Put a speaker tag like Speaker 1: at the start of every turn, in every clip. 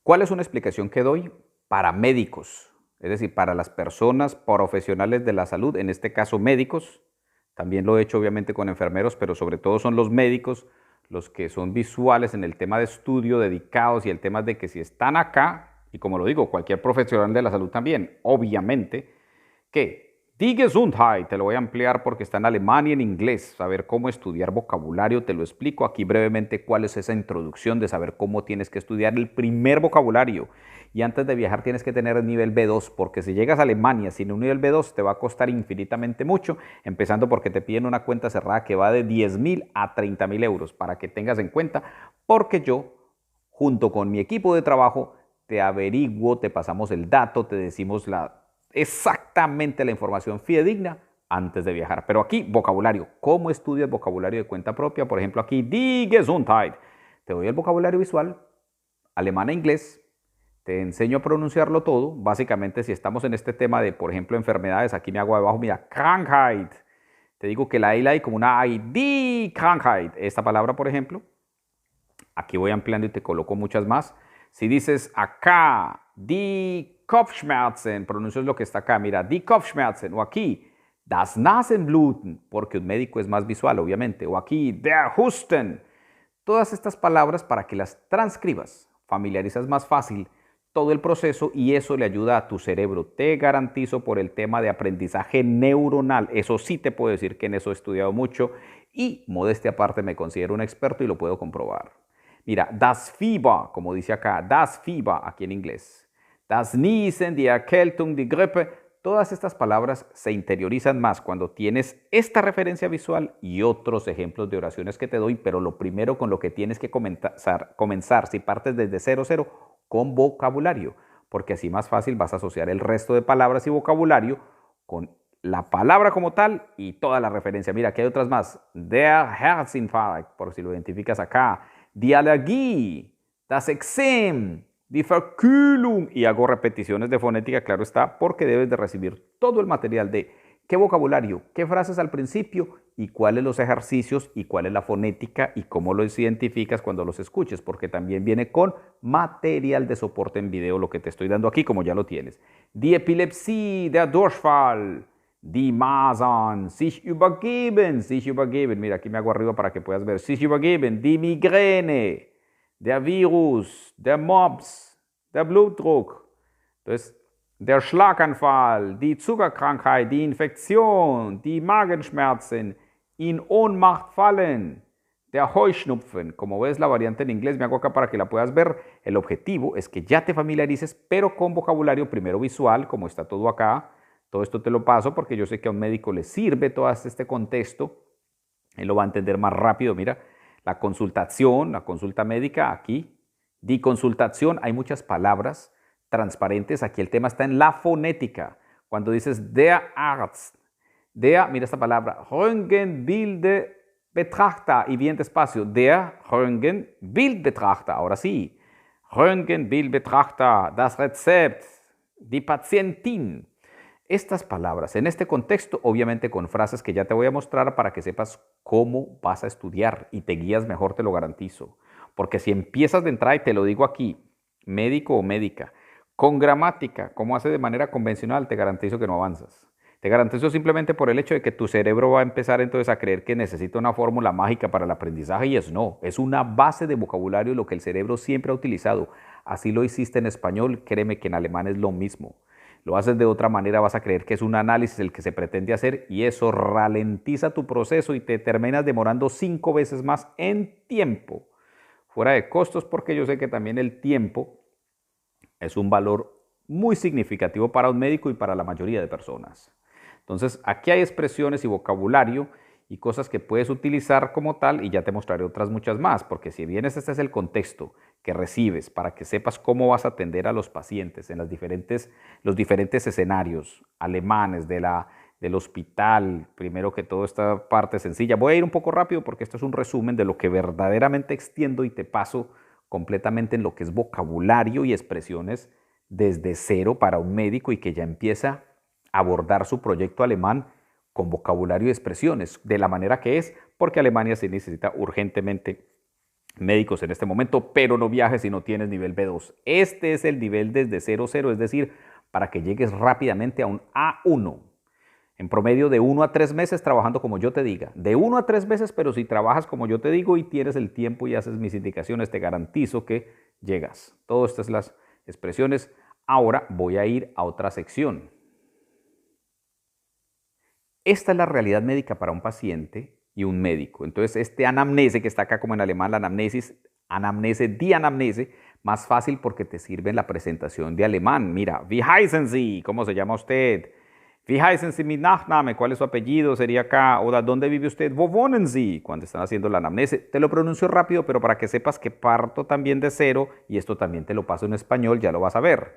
Speaker 1: ¿Cuál es una explicación que doy para médicos? Es decir, para las personas profesionales de la salud, en este caso médicos. También lo he hecho obviamente con enfermeros, pero sobre todo son los médicos los que son visuales en el tema de estudio, dedicados, y el tema de que si están acá, y como lo digo, cualquier profesional de la salud también, obviamente, que Die Gesundheit, te lo voy a ampliar porque está en alemán y en inglés, saber cómo estudiar vocabulario, te lo explico aquí brevemente cuál es esa introducción de saber cómo tienes que estudiar el primer vocabulario. Y antes de viajar tienes que tener el nivel B2, porque si llegas a Alemania sin un nivel B2 te va a costar infinitamente mucho, empezando porque te piden una cuenta cerrada que va de 10.000 a 30.000 euros, para que tengas en cuenta, porque yo, junto con mi equipo de trabajo, te averiguo, te pasamos el dato, te decimos exactamente la información fidedigna antes de viajar. Pero aquí, vocabulario. ¿Cómo estudias vocabulario de cuenta propia? Por ejemplo, aquí, Die Gesundheit. Te doy el vocabulario visual, alemán e inglés. Te enseño a pronunciarlo todo. Básicamente, si estamos en este tema de, por ejemplo, enfermedades, aquí me hago abajo, mira, Krankheit. Te digo que la I la hay como una I, Die Krankheit. Esta palabra, por ejemplo, aquí voy ampliando y te coloco muchas más. Si dices acá, die Kopfschmerzen, pronuncias lo que está acá, mira, die Kopfschmerzen, o aquí, das Nasenbluten, porque un médico es más visual, obviamente, o aquí, der Husten. Todas estas palabras para que las transcribas, familiarizas más fácil todo el proceso y eso le ayuda a tu cerebro. Te garantizo por el tema de aprendizaje neuronal, eso sí te puedo decir que en eso he estudiado mucho y modestia aparte me considero un experto y lo puedo comprobar. Mira, das Fieber, como dice acá, das Fieber aquí en inglés. Das Niesen, die Erkältung, die Grippe. Todas estas palabras se interiorizan más cuando tienes esta referencia visual y otros ejemplos de oraciones que te doy, pero lo primero con lo que tienes que comenzar si partes desde 00, con vocabulario, porque así más fácil vas a asociar el resto de palabras y vocabulario con la palabra como tal y toda la referencia. Mira, aquí hay otras más. Der Herzinfarkt, por si lo identificas acá. Die Allergie, das Exem, die Verkühlung. Y hago repeticiones de fonética, claro está, porque debes de recibir todo el material de qué vocabulario, qué frases al principio y cuáles los ejercicios y cuál es la fonética y cómo los identificas cuando los escuches, porque también viene con material de soporte en video, lo que te estoy dando aquí, como ya lo tienes. Die Epilepsie, der Durchfall, die Masern, sich übergeben, mira, aquí me hago arriba para que puedas ver, sich übergeben, die Migräne, der Virus, der Mops, der Blutdruck. Entonces, der Schlaganfall, die Zuckerkrankheit, die Infektion, die Magenschmerzen, in Ohnmacht fallen, der Heuschnupfen. Como ves la variante en inglés, me hago acá para que la puedas ver. El objetivo es que ya te familiarices, pero con vocabulario primero visual, como está todo acá. Todo esto te lo paso porque yo sé que a un médico le sirve todo este contexto. Él lo va a entender más rápido. Mira, la consultación, la consulta médica, aquí. Die Consultación, hay muchas palabras transparentes. Aquí el tema está en la fonética. Cuando dices der Arzt, der, mira esta palabra, Röntgenbildbetrachter, y bien despacio, der Röntgenbildbetrachter, ahora sí, Röntgenbildbetrachter, das Rezept, die Patientin. Estas palabras en este contexto, obviamente con frases que ya te voy a mostrar para que sepas cómo vas a estudiar y te guías mejor, te lo garantizo. Porque si empiezas de entrada, y te lo digo aquí, médico o médica, con gramática, como hace de manera convencional, te garantizo que no avanzas. Te garantizo simplemente por el hecho de que tu cerebro va a empezar entonces a creer que necesita una fórmula mágica para el aprendizaje y es una base de vocabulario lo que el cerebro siempre ha utilizado. Así lo hiciste en español, créeme que en alemán es lo mismo. Lo haces de otra manera, vas a creer que es un análisis el que se pretende hacer y eso ralentiza tu proceso y te terminas demorando 5 veces más en tiempo. Fuera de costos, porque yo sé que también el tiempo es un valor muy significativo para un médico y para la mayoría de personas. Entonces, aquí hay expresiones y vocabulario y cosas que puedes utilizar como tal y ya te mostraré otras muchas más, porque si bien este es el contexto que recibes para que sepas cómo vas a atender a los pacientes en los diferentes escenarios alemanes del hospital, primero que todo esta parte sencilla. Voy a ir un poco rápido porque esto es un resumen de lo que verdaderamente extiendo y te paso completamente en lo que es vocabulario y expresiones desde cero para un médico y que ya empieza a abordar su proyecto alemán con vocabulario y expresiones de la manera que es, porque Alemania se necesita urgentemente médicos en este momento, pero no viajes si no tienes nivel B2. Este es el nivel desde 0,0, es decir, para que llegues rápidamente a un A1. En promedio de 1 a 3 meses trabajando como yo te diga. De 1 a 3 meses, pero si trabajas como yo te digo y tienes el tiempo y haces mis indicaciones, te garantizo que llegas. Todas estas las expresiones. Ahora voy a ir a otra sección. Esta es la realidad médica para un paciente y un médico. Entonces, este anamnese que está acá como en alemán, la anamnesis, anamnese, die Anamnese, más fácil porque te sirve en la presentación de alemán. Mira, wie heißen Sie? ¿Cómo se llama usted? Wie heißen Sie mit Nachname? ¿Cuál es su apellido? Sería acá. O ¿dónde vive usted? Wo wohnen Sie? Cuando están haciendo la anamnese. Te lo pronuncio rápido, pero para que sepas que parto también de cero y esto también te lo paso en español, ya lo vas a ver.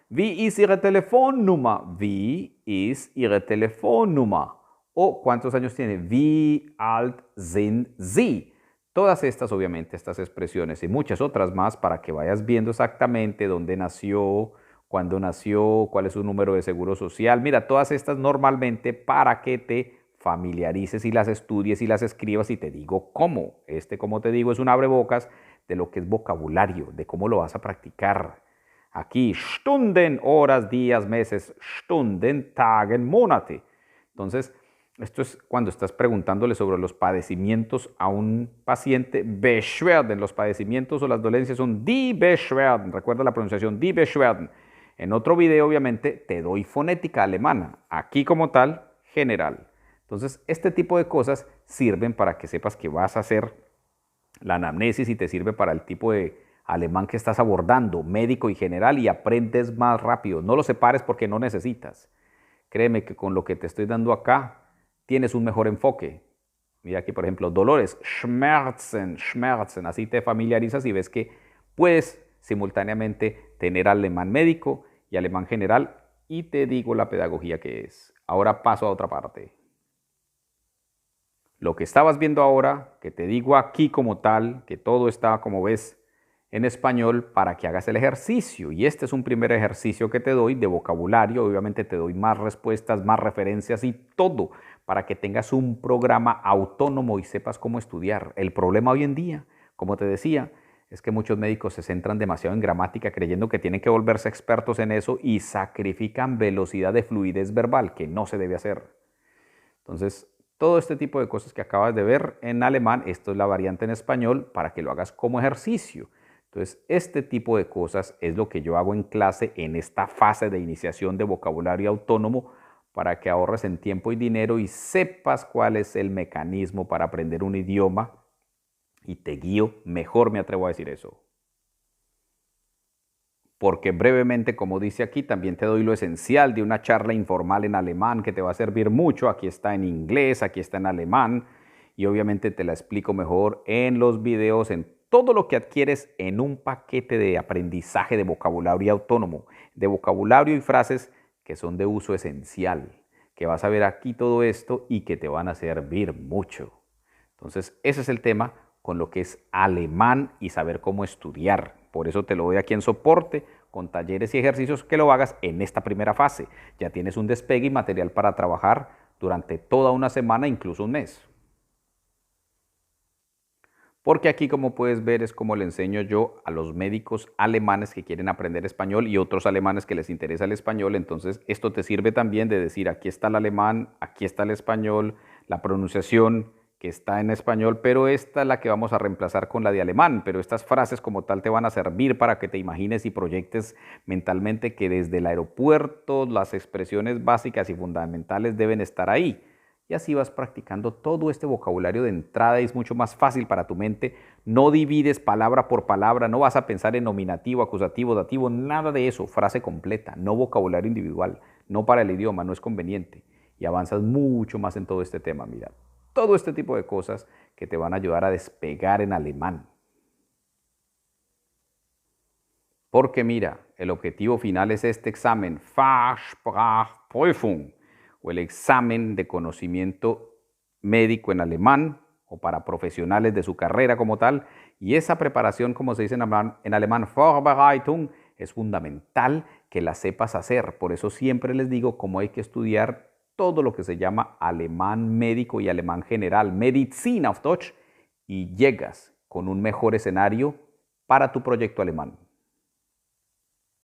Speaker 1: Wie ist Ihre Telefonnummer? Wie ist Ihre Telefonnummer? O ¿cuántos años tiene? Wie alt sind Sie? Todas estas, obviamente, estas expresiones y muchas otras más para que vayas viendo exactamente dónde nació, cuándo nació, cuál es su número de seguro social. Mira, todas estas normalmente para que te familiarices y las estudies y las escribas y te digo cómo. Como te digo, es un abrebocas de lo que es vocabulario, de cómo lo vas a practicar. Aquí, Stunden, horas, días, meses, Stunden, Tagen, Monate. Entonces, esto es cuando estás preguntándole sobre los padecimientos a un paciente. Beschwerden, los padecimientos o las dolencias son die Beschwerden. Recuerda la pronunciación, die Beschwerden. En otro video, obviamente, te doy fonética alemana. Aquí como tal, general. Entonces, este tipo de cosas sirven para que sepas que vas a hacer la anamnesis y te sirve para el tipo de alemán que estás abordando, médico y general, y aprendes más rápido. No lo separes porque no necesitas. Créeme que con lo que te estoy dando acá, tienes un mejor enfoque. Mira aquí, por ejemplo, dolores, Schmerzen, Schmerzen. Así te familiarizas y ves que puedes simultáneamente tener alemán médico y alemán general y te digo la pedagogía que es. Ahora paso a otra parte. Lo que estabas viendo ahora, que te digo aquí como tal, que todo está, como ves, en español para que hagas el ejercicio. Y este es un primer ejercicio que te doy de vocabulario. Obviamente te doy más respuestas, más referencias y todo para que tengas un programa autónomo y sepas cómo estudiar. El problema hoy en día, como te decía, es que muchos médicos se centran demasiado en gramática creyendo que tienen que volverse expertos en eso y sacrifican velocidad de fluidez verbal, que no se debe hacer. Entonces, todo este tipo de cosas que acabas de ver en alemán, esto es la variante en español para que lo hagas como ejercicio. Entonces, este tipo de cosas es lo que yo hago en clase en esta fase de iniciación de vocabulario autónomo para que ahorres en tiempo y dinero y sepas cuál es el mecanismo para aprender un idioma y te guío, mejor me atrevo a decir eso. Porque brevemente, como dice aquí, también te doy lo esencial de una charla informal en alemán que te va a servir mucho. Aquí está en inglés, aquí está en alemán y obviamente te la explico mejor en los videos, en todo lo que adquieres en un paquete de aprendizaje de vocabulario autónomo, de vocabulario y frases que son de uso esencial, que vas a ver aquí todo esto y que te van a servir mucho. Entonces, ese es el tema con lo que es alemán y saber cómo estudiar. Por eso te lo doy aquí en soporte, con talleres y ejercicios que lo hagas en esta primera fase. Ya tienes un despegue y material para trabajar durante toda una semana, incluso un mes. Porque aquí, como puedes ver, es como le enseño yo a los médicos alemanes que quieren aprender español y otros alemanes que les interesa el español. Entonces, esto te sirve también de decir, aquí está el alemán, aquí está el español, la pronunciación que está en español, pero esta es la que vamos a reemplazar con la de alemán. Pero estas frases como tal te van a servir para que te imagines y proyectes mentalmente que desde el aeropuerto las expresiones básicas y fundamentales deben estar ahí. Y así vas practicando todo este vocabulario de entrada y es mucho más fácil para tu mente. No divides palabra por palabra, no vas a pensar en nominativo, acusativo, dativo, nada de eso. Frase completa, no vocabulario individual, no para el idioma, no es conveniente. Y avanzas mucho más en todo este tema, mira. Todo este tipo de cosas que te van a ayudar a despegar en alemán. Porque mira, el objetivo final es este examen, Fachsprachprüfung, o el examen de conocimiento médico en alemán o para profesionales de su carrera como tal. Y esa preparación, como se dice en alemán, Vorbereitung, es fundamental que la sepas hacer. Por eso siempre les digo cómo hay que estudiar todo lo que se llama alemán médico y alemán general, Medizin auf Deutsch, y llegas con un mejor escenario para tu proyecto alemán.